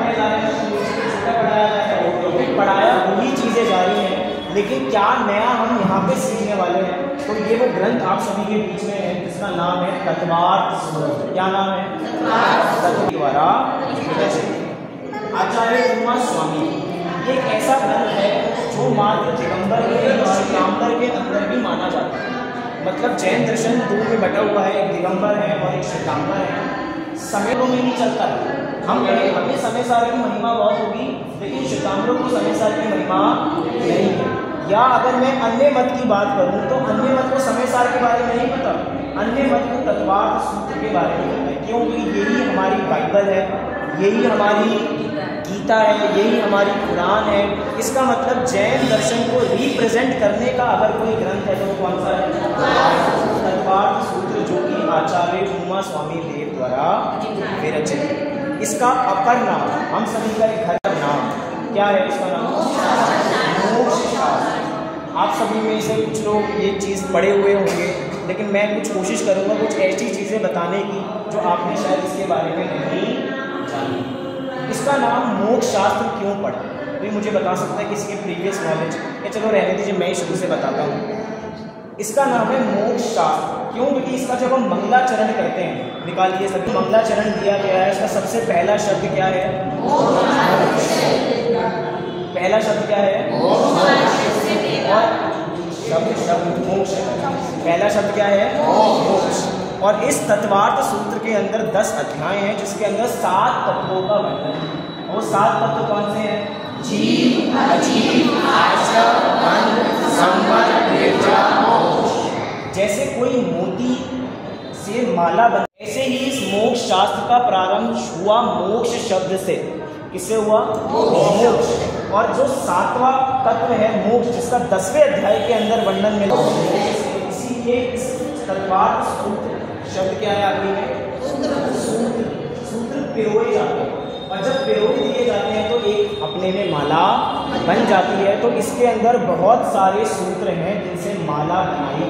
पढ़ने जा रहे हैं तो पढ़ाया जाएगा, पढ़ाया वही चीज़ें जारी हैं, लेकिन क्या नया हम यहाँ पे सीखने वाले हैं। तो ये वो ग्रंथ आप सभी के बीच में है जिसका नाम है तत्वार्थ सूत्र। क्या नाम है? तत्व द्वारा आचार्य उमा स्वामी। ये एक ऐसा ग्रंथ है जो मात्र दिगंबर और श्वेतांबर के अंदर भी माना जाता है। मतलब जैन दर्शन दो में बटा हुआ है, एक दिगंबर है और एक श्वेतांबर है। समय में नहीं चलता है। हमें समय सार की महिमा बहुत होगी, लेकिन श्वेतांबरों को समय सार की महिमा नहीं है। या अगर मैं अन्य मत की बात करूं तो अन्य मत को समय सार के बारे में नहीं पता, अन्य मत को तत्वार्थ सूत्र के बारे में पता है, क्योंकि यही हमारी बाइबल है, यही हमारी गीता है, यही हमारी कुरान है। इसका मतलब जैन दर्शन को रिप्रेजेंट करने का अगर कोई ग्रंथ है तो कौन सा है? तत्वार्थ सूत्र, जो कि आचार्य उमा स्वामी देव द्वारा विरचित है। इसका अपर नाम, हम सभी का एक घर नाम क्या है? इसका नाम मोक्ष शास्त्र। आप सभी में से कुछ लोग ये चीज़ पढ़े हुए होंगे, लेकिन मैं कुछ कोशिश करूँगा कुछ ऐसी चीज़ें बताने की जो आपने शायद इसके बारे में नहीं जानी। इसका नाम मोक्ष शास्त्र क्यों पड़ा? कोई मुझे बता सकता है कि इसके प्रीवियस नॉलेज या चलो रहने दीजिए, मैं ही शुरू से बताता हूँ। इसका नाम है मोक्ष शास्त्र क्यों? क्योंकि इसका जब हम मंगलाचरण करते हैं, निकालिए सभी, मंगलाचरण दिया गया है, इसका सबसे पहला शब्द क्या है? पहला शब्द क्या है? और शब्द मोक्ष। पहला शब्द क्या है? मोक्ष। और इस तत्वार्थ सूत्र के अंदर 10 अध्याय हैं जिसके अंदर 7 तत्वों का वर्णन है। और 7 तत्व कौन से हैं? जीव, अजीव, आश्रम, बंध, संवर, निर्जा, मोक्ष। जैसे कोई मोती से माला बन, ऐसे ही इस मोक्ष शास्त्र का प्रारंभ हुआ मोक्ष शब्द से। किससे हुआ? मोक्ष। और जो 7वां तत्व है मोक्ष, जिसका 10वें अध्याय के अंदर वर्णन मिला, इसीलिए इस तत्वार्थ सूत्र शब्द क्या है? आखिरी में सूत्र पिरोए जाते हैं, और जब पिरोए दिए जाते हैं तो एक अपने में माला बन जाती है। तो इसके अंदर बहुत सारे सूत्र हैं जिनसे माला बनाई